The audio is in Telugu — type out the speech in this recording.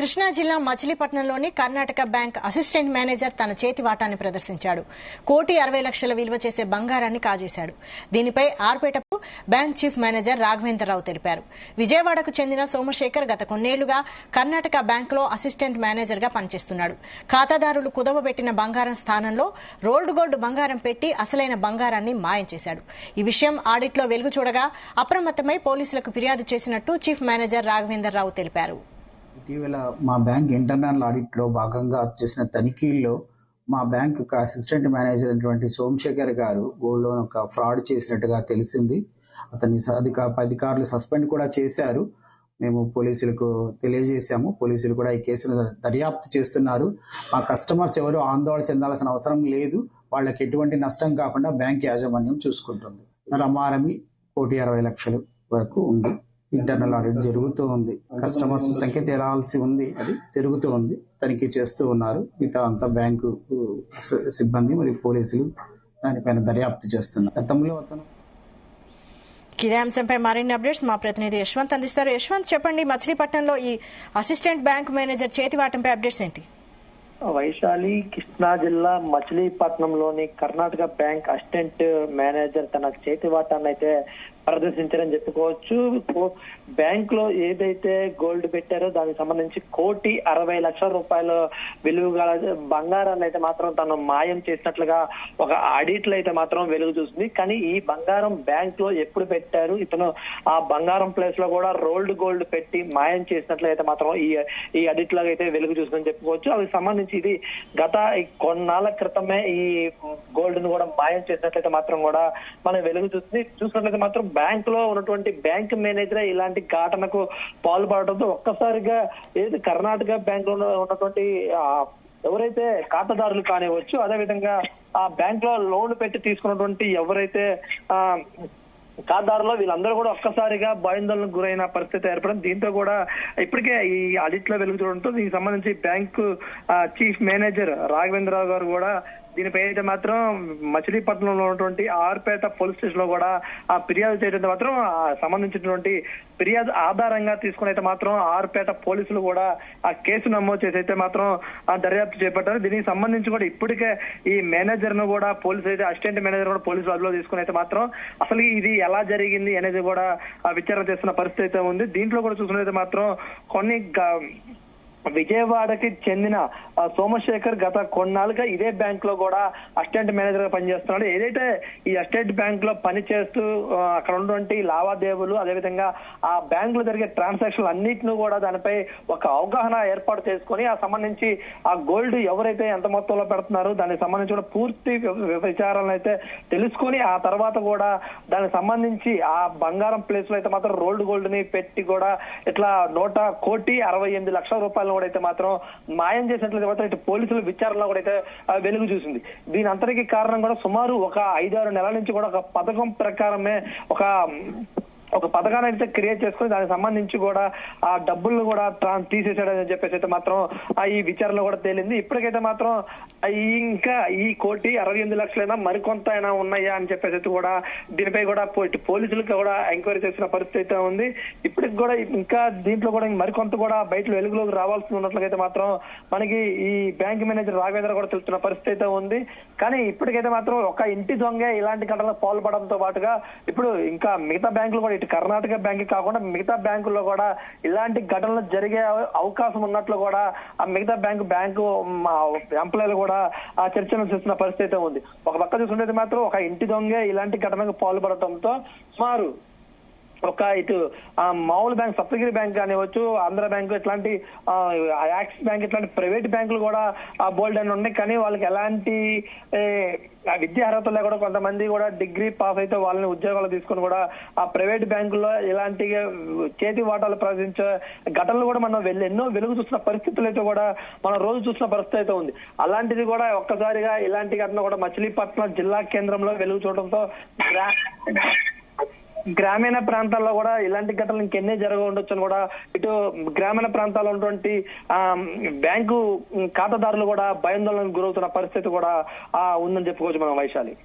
కృష్ణా జిల్లా మచిలీపట్నంలోని కర్ణాటక బ్యాంక్ అసిస్టెంట్ మేనేజర్ తన చేతి వాటాన్ని ప్రదర్శించాడు. 1,60,00,000 విలువ చేసే బంగారాన్ని కాజేశాడు. దీనిపై ఆర్పేటకు బ్యాంక్ చీఫ్ మేనేజర్ రాఘవేంద్రరావు తెలిపారు. విజయవాడకు చెందిన సోమశేఖర్ గత కొన్నేళ్లుగా కర్ణాటక బ్యాంకులో అసిస్టెంట్ మేనేజర్ గా పనిచేస్తున్నాడు. ఖాతాదారులు కుదవబెట్టిన బంగారం స్థానంలో రోల్డ్ గోల్డ్ బంగారం పెట్టి అసలైన బంగారాన్ని మాయం చేశాడు. ఈ విషయం ఆడిట్లో వెలుగు చూడగా అప్రమత్తమై పోలీసులకు ఫిర్యాదు చేసినట్టు చీఫ్ మేనేజర్ రాఘవేంద్రరావు తెలిపారు. ఇటీవల మా బ్యాంక్ ఇంటర్నల్ ఆడిట్లో భాగంగా చేసిన తనిఖీల్లో మా బ్యాంక్ అసిస్టెంట్ మేనేజర్ అయినటువంటి సోమశేఖర్ గారు గోల్డ్ లోన్ ఒక ఫ్రాడ్ చేసినట్టుగా తెలిసింది. అతన్ని అధికారులు సస్పెండ్ కూడా చేశారు. మేము పోలీసులకు తెలియజేశాము. పోలీసులు కూడా ఈ కేసును దర్యాప్తు చేస్తున్నారు. మా కస్టమర్స్ ఎవరు ఆందోళన చెందాల్సిన అవసరం లేదు. వాళ్ళకి ఎటువంటి నష్టం కాకుండా బ్యాంక్ యాజమాన్యం చూసుకుంటుంది. రమారమి 1,60,00,000 వరకు ఉంది. ఇంటర్నల్ ఆడిట్ జరుగుతూ ఉంది. కస్టమర్స్ సంఖ్య తేరాల్సి ఉంది. అది జరుగుతూ ఉంది. తనిఖీ చేస్తూ ఉన్నారు. మిగతా అంతా బ్యాంకు సిబ్బంది మరియు పోలీసులు దానిపైన దర్యాప్తు చేస్తున్నారు. గతంలో అతను ఇదే అంశంపై మరిన్ని అప్డేట్స్ మా ప్రతినిధి యశ్వంత్ అందిస్తారు. యశ్వంత్, చెప్పండి, మచిలీపట్నంలో ఈ అసిస్టెంట్ బ్యాంక్ మేనేజర్ చేతివాటంపై అప్డేట్స్ ఏంటి? వైశాలి, కృష్ణా జిల్లా మచిలీపట్నంలోని కర్ణాటక బ్యాంక్ అసిస్టెంట్ మేనేజర్ తన చేతివాటాన్ని అయితే ప్రదర్శించారని చెప్పుకోవచ్చు. బ్యాంక్ లో ఏదైతే గోల్డ్ పెట్టారో దానికి సంబంధించి 1,60,00,000 విలువ గల బంగారాన్ని అయితే మాత్రం తను మాయం చేసినట్లుగా ఒక ఆడిట్ లో అయితే మాత్రం వెలుగు చూస్తుంది. కానీ ఈ బంగారం బ్యాంక్ లో ఎప్పుడు పెట్టారు, ఇతను ఆ బంగారం ప్లేస్ లో కూడా రోల్డ్ గోల్డ్ పెట్టి మాయం చేసినట్లు అయితే మాత్రం ఈ ఆడిట్ లో అయితే వెలుగు చూస్తుందని చెప్పుకోవచ్చు. అవి సంబంధించి ఇది గత కొన్నాళ్ళ క్రితమే ఈ గోల్డ్ ను కూడా మాయం చేసినట్లయితే మాత్రం కూడా మనం వెలుగు చూసినట్లయితే మాత్రం బ్యాంక్ లో ఉన్నటువంటి బ్యాంక్ మేనేజర్ ఇలాంటి ఘటనకు పాల్పడడంతో ఒక్కసారిగా ఏది కర్ణాటక బ్యాంక్ లో ఉన్నటువంటి ఎవరైతే ఖాతాదారులు కానివచ్చు, అదేవిధంగా ఆ బ్యాంక్ లో లోన్ పెట్టి తీసుకున్నటువంటి ఎవరైతే ఖాతాదారులో వీళ్ళందరూ కూడా ఒక్కసారిగా భయాందోళనకు గురైన పరిస్థితి ఏర్పడింది. దీంతో కూడా ఇప్పటికే ఈ ఆడిట్ లో వెలుగు చూడడంతో దీనికి సంబంధించి బ్యాంకు చీఫ్ మేనేజర్ రాఘవేంద్రరావు గారు కూడా దీనిపై అయితే మాత్రం మచిలీపట్నంలో ఉన్నటువంటి ఆర్పేట పోలీస్ స్టేషన్ లో కూడా ఆ ఫిర్యాదు చేయడంతో మాత్రం సంబంధించినటువంటి ఫిర్యాదు ఆధారంగా తీసుకుని అయితే మాత్రం ఆర్పేట పోలీసులు కూడా ఆ కేసు నమోదు చేసి అయితే మాత్రం ఆ దర్యాప్తు చేపట్టారు. దీనికి సంబంధించి కూడా ఇప్పటికే ఈ మేనేజర్ ను కూడా పోలీసు అయితే అసిస్టెంట్ మేనేజర్ కూడా పోలీసులు అదుపులో తీసుకుని అయితే మాత్రం అసలు ఇది ఎలా జరిగింది అనేది కూడా విచారణ చేస్తున్న పరిస్థితి అయితే ఉంది. దీంట్లో కూడా చూసుకున్నైతే మాత్రం కొన్ని విజయవాడకి చెందిన సోమశేఖర్ గత కొన్నాళ్ళుగా ఇదే బ్యాంక్ లో కూడా అసిస్టెంట్ మేనేజర్ గా పనిచేస్తున్నాడు. ఏదైతే ఈ అసిస్టెంట్ బ్యాంక్ లో పనిచేస్తూ అక్కడ ఉన్నటువంటి లావాదేవీలు, అదేవిధంగా ఆ బ్యాంక్ లో జరిగే ట్రాన్సాక్షన్లు అన్నిటిని కూడా దానిపై ఒక అవగాహన ఏర్పాటు చేసుకొని ఆ సంబంధించి ఆ గోల్డ్ ఎవరైతే ఎంత మొత్తంలో పెడుతున్నారో దానికి సంబంధించి కూడా పూర్తి విచారాలను అయితే తెలుసుకొని ఆ తర్వాత కూడా దానికి సంబంధించి ఆ బంగారం ప్లేస్ లో అయితే మాత్రం రోల్డ్ గోల్డ్ ని పెట్టి కూడా ఇట్లా 1,68,00,000 కూడా అయితే మాత్రం మాయం చేసినట్లయితే మాత్రం ఇటు పోలీసుల విచారణలో కూడా అయితే వెలుగు చూసింది. దీని అంతటికి కారణం కూడా సుమారు ఒక 5-6 నెలల నుంచి కూడా ఒక పథకం ప్రకారమే ఒక పథకాన్ని అయితే క్రియేట్ చేసుకుని దానికి సంబంధించి కూడా ఆ డబ్బులను కూడా తీసేసాడని చెప్పేసి అయితే మాత్రం ఈ విచారణలో కూడా తేలింది. ఇప్పటికైతే మాత్రం ఇంకా ఈ 1,68,00,000 మరికొంత అయినా ఉన్నాయా అని చెప్పేసి కూడా దీనిపై కూడా పోలీసులకు కూడా ఎంక్వైరీ చేసిన పరిస్థితి అయితే ఉంది. ఇప్పటికి కూడా ఇంకా దీంట్లో కూడా మరికొంత కూడా బయట వెలుగులోకి రావాల్సి ఉన్నట్లయితే మాత్రం మనకి ఈ బ్యాంక్ మేనేజర్ రాఘవేంద్ర కూడా తెలుస్తున్న పరిస్థితి అయితే ఉంది. కానీ ఇప్పటికైతే మాత్రం ఒక ఇంటి దొంగే ఇలాంటి ఘటనలకు పాల్పడంతో పాటుగా ఇప్పుడు ఇంకా మిగతా బ్యాంకులు కూడా ఇటు కర్ణాటక బ్యాంక్ కాకుండా మిగతా బ్యాంకుల్లో కూడా ఇలాంటి ఘటనలు జరిగే అవకాశం ఉన్నట్లు కూడా ఆ మిగతా బ్యాంకు ఎంప్లాయీలు కూడా ఆ చర్చలు చేస్తున్న పరిస్థితి ఉంది. ఒక పక్క చూసుకుంటే మాత్రం ఒక ఇంటి దొంగే ఇలాంటి ఘటనకు పాల్పడటంతో సుమారు ఒక ఇటు మామూలు బ్యాంక్ సప్తగిరి బ్యాంక్ కానివచ్చు, ఆంధ్ర బ్యాంకు, ఇట్లాంటి యాక్సిస్ బ్యాంక్, ఇట్లాంటి ప్రైవేట్ బ్యాంకులు కూడా బోల్డ్ అని ఉన్నాయి. కానీ వాళ్ళకి ఎలాంటి విద్యా అర్హత లేకుండా కొంతమంది కూడా డిగ్రీ పాస్ అయితే వాళ్ళని ఉద్యోగాలు తీసుకుని కూడా ఆ ప్రైవేట్ బ్యాంకుల్లో ఇలాంటి చేతి వాటాలు ప్రదర్శించే ఘటనలు కూడా మనం ఎన్నో వెలుగు చూస్తున్న పరిస్థితులు అయితే కూడా మనం రోజు చూస్తున్న పరిస్థితి అయితే ఉంది. అలాంటిది కూడా ఒక్కసారిగా ఇలాంటి ఘటన కూడా మచిలీపట్నం జిల్లా కేంద్రంలో వెలుగు చూడడంతో గ్రామీణ ప్రాంతాల్లో కూడా ఇలాంటి ఘటనలు ఇంకెన్నే జరగ ఉండొచ్చు అని కూడా ఇటు గ్రామీణ ప్రాంతాల్లో ఉన్నటువంటి బ్యాంకు ఖాతాదారులు కూడా భయాందోళనకు గురవుతున్న పరిస్థితి కూడా ఉందని చెప్పుకోవచ్చు మనం వైశాలి.